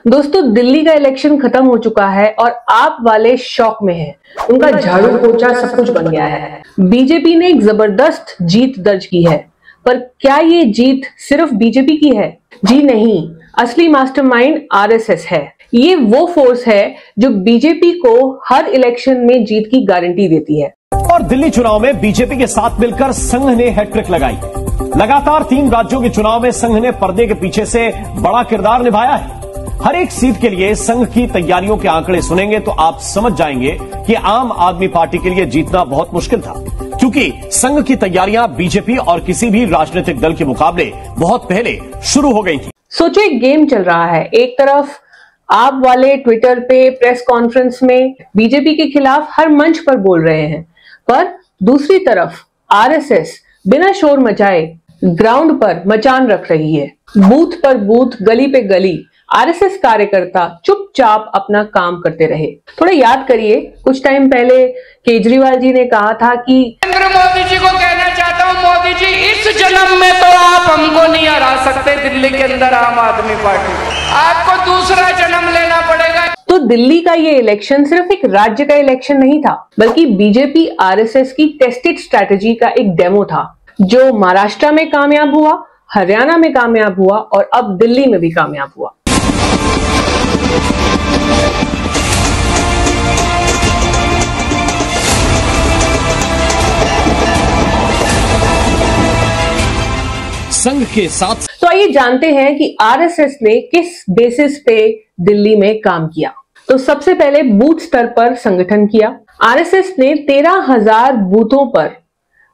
दोस्तों, दिल्ली का इलेक्शन खत्म हो चुका है और आप वाले शौक में हैं। उनका झाड़ू पोछा सब कुछ बन गया है। बीजेपी ने एक जबरदस्त जीत दर्ज की है, पर क्या ये जीत सिर्फ बीजेपी की है? जी नहीं, असली मास्टरमाइंड आरएसएस है। ये वो फोर्स है जो बीजेपी को हर इलेक्शन में जीत की गारंटी देती है। और दिल्ली चुनाव में बीजेपी के साथ मिलकर संघ ने हैट्रिक लगाई। लगातार 3 राज्यों के चुनाव में संघ ने पर्दे के पीछे से बड़ा किरदार निभाया है। हर एक सीट के लिए संघ की तैयारियों के आंकड़े सुनेंगे तो आप समझ जाएंगे कि आम आदमी पार्टी के लिए जीतना बहुत मुश्किल था, क्योंकि संघ की तैयारियां बीजेपी और किसी भी राजनीतिक दल के मुकाबले बहुत पहले शुरू हो गई थी। सोचो, एक गेम चल रहा है। एक तरफ आप वाले ट्विटर पे, प्रेस कॉन्फ्रेंस में बीजेपी के खिलाफ हर मंच पर बोल रहे हैं, पर दूसरी तरफ आरएसएस बिना शोर मचाए ग्राउंड पर मचान रख रही है। बूथ पर बूथ, गली पे गली आरएसएस कार्यकर्ता चुपचाप अपना काम करते रहे। थोड़ा याद करिए, कुछ टाइम पहले केजरीवाल जी ने कहा था कि नरेंद्र मोदी जी को कहना चाहता हूं, मोदी जी इस जन्म में तो आप हमको नहीं हरा सकते दिल्ली के अंदर आम आदमी पार्टी, आपको दूसरा जन्म लेना पड़ेगा। तो दिल्ली का ये इलेक्शन सिर्फ एक राज्य का इलेक्शन नहीं था, बल्कि बीजेपी आरएसएस की टेस्टेड स्ट्रैटेजी का एक डेमो था, जो महाराष्ट्र में कामयाब हुआ, हरियाणा में कामयाब हुआ और अब दिल्ली में भी कामयाब हुआ। संघ के साथ तो आइए जानते हैं कि आरएसएस ने किस बेसिस पे दिल्ली में काम किया। तो सबसे पहले बूथ स्तर पर संगठन किया। आरएसएस ने 13,000 बूथों पर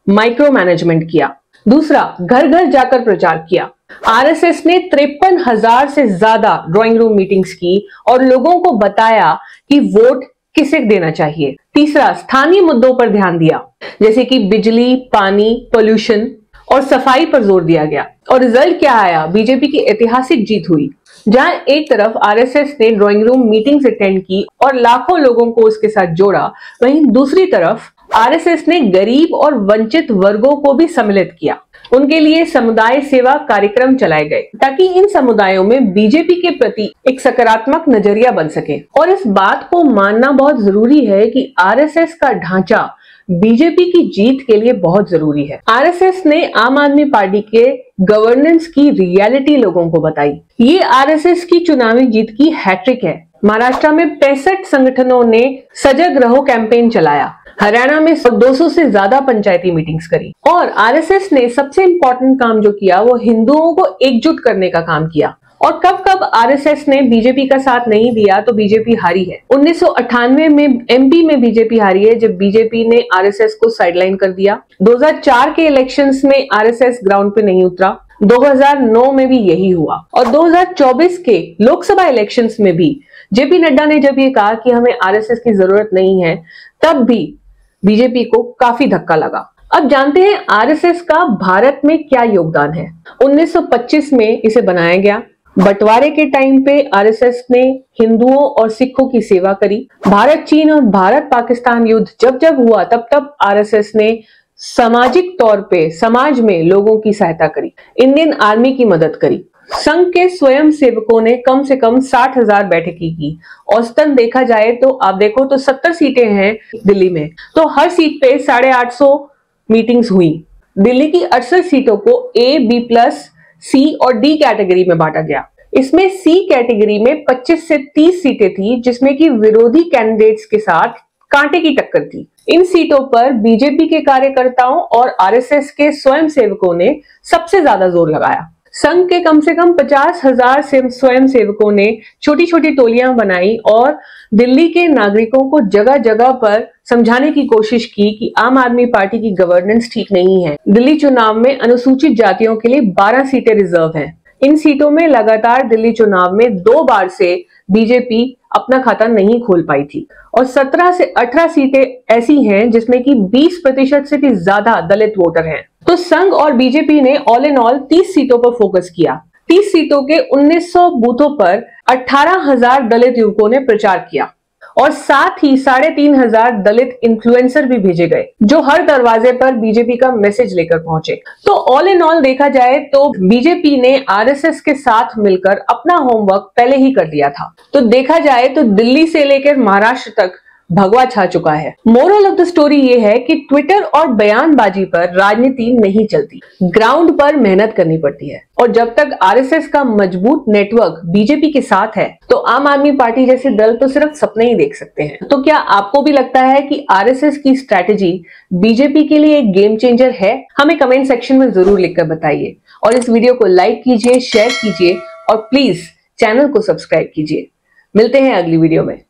माइक्रो मैनेजमेंट किया। दूसरा, घर घर जाकर प्रचार किया। आरएसएस ने 53,000 से ज्यादा ड्राइंग रूम मीटिंग्स की और लोगों को बताया कि वोट किसे देना चाहिए। तीसरा, स्थानीय मुद्दों पर ध्यान दिया, जैसे कि बिजली, पानी, पोल्यूशन और सफाई पर जोर दिया गया। और रिजल्ट क्या आया? बीजेपी की ऐतिहासिक जीत हुई, जहां एक तरफ आरएसएस ने ड्राइंग रूम मीटिंग्स अटेंड की और लाखों लोगों को उसके साथ जोड़ा, वहीं दूसरी तरफ आरएसएस ने गरीब और वंचित वर्गों को भी सम्मिलित किया। उनके लिए समुदाय सेवा कार्यक्रम चलाए गए, ताकि इन समुदायों में बीजेपी के प्रति एक सकारात्मक नजरिया बन सके। और इस बात को मानना बहुत जरूरी है कि आरएसएस का ढांचा बीजेपी की जीत के लिए बहुत जरूरी है। आरएसएस ने आम आदमी पार्टी के गवर्नेंस की रियलिटी लोगों को बताई। ये आरएसएस की चुनावी जीत की हैट्रिक है। महाराष्ट्र में 65 संगठनों ने सजग रहो कैंपेन चलाया। हरियाणा में 200 से ज्यादा पंचायती मीटिंग्स करी। और आरएसएस ने सबसे इंपॉर्टेंट काम जो किया, वो हिंदुओं को एकजुट करने का काम किया। और कब कब आरएसएस ने बीजेपी का साथ नहीं दिया तो बीजेपी हारी है। 1998 में एमपी में बीजेपी हारी है, जब बीजेपी ने आरएसएस को साइडलाइन कर दिया। 2004 के इलेक्शंस में आरएसएस ग्राउंड पे नहीं उतरा। 2009 में भी यही हुआ। और 2024 के लोकसभा इलेक्शंस में भी जेपी नड्डा ने जब ये कहा कि हमें आरएसएस की जरूरत नहीं है, तब भी बीजेपी को काफी धक्का लगा। अब जानते हैं आरएसएस का भारत में क्या योगदान है। 1925 में इसे बनाया गया। बंटवारे के टाइम पे आरएसएस ने हिंदुओं और सिखों की सेवा करी। भारत चीन और भारत पाकिस्तान युद्ध जब जब हुआ, तब तब आरएसएस ने सामाजिक तौर पे समाज में लोगों की सहायता करी, इंडियन आर्मी की मदद करी। संघ के स्वयं सेवकों ने कम से कम 60,000 बैठकें की। औसतन देखा जाए तो आप देखो तो 70 सीटें हैं दिल्ली में, तो हर सीट पे 850 मीटिंग्स हुई। दिल्ली की 68 सीटों को ए, बी प्लस, सी और डी कैटेगरी में बांटा गया। इसमें सी कैटेगरी में 25 से 30 सीटें थी, जिसमें कि विरोधी कैंडिडेट्स के साथ कांटे की टक्कर थी। इन सीटों पर बीजेपी के कार्यकर्ताओं और आरएसएस के स्वयं सेवकों ने सबसे ज्यादा जोर लगाया। संघ के कम से कम 50,000 स्वयं सेवकों ने छोटी छोटी टोलियां बनाई और दिल्ली के नागरिकों को जगह जगह पर समझाने की कोशिश की कि आम आदमी पार्टी की गवर्नेंस ठीक नहीं है। दिल्ली चुनाव में अनुसूचित जातियों के लिए 12 सीटें रिजर्व हैं। इन सीटों में लगातार दिल्ली चुनाव में 2 बार से बीजेपी अपना खाता नहीं खोल पाई थी और 17 से 18 सीटें ऐसी हैं जिसमें कि 20% से भी ज्यादा दलित वोटर हैं। तो संघ और बीजेपी ने ऑल इन ऑल 30 सीटों पर फोकस किया। 30 सीटों के 1900 बूथों पर 18,000 दलित युवकों ने प्रचार किया और साथ ही 3,500 दलित इन्फ्लुएंसर भी भेजे गए जो हर दरवाजे पर बीजेपी का मैसेज लेकर पहुंचे। तो ऑल इन ऑल देखा जाए तो बीजेपी ने आरएसएस के साथ मिलकर अपना होमवर्क पहले ही कर लिया था। तो देखा जाए तो दिल्ली से लेकर महाराष्ट्र तक भगवा छा चुका है। मोरल ऑफ द स्टोरी ये है कि ट्विटर और बयानबाजी पर राजनीति नहीं चलती, ग्राउंड पर मेहनत करनी पड़ती है। और जब तक आरएसएस का मजबूत नेटवर्क बीजेपी के साथ है तो आम आदमी पार्टी जैसे दल तो सिर्फ सपने ही देख सकते हैं। तो क्या आपको भी लगता है कि आरएसएस की स्ट्रैटेजी बीजेपी के लिए एक गेम चेंजर है? हमें कमेंट सेक्शन में जरूर लिखकर बताइए और इस वीडियो को लाइक कीजिए, शेयर कीजिए और प्लीज चैनल को सब्सक्राइब कीजिए। मिलते हैं अगली वीडियो में।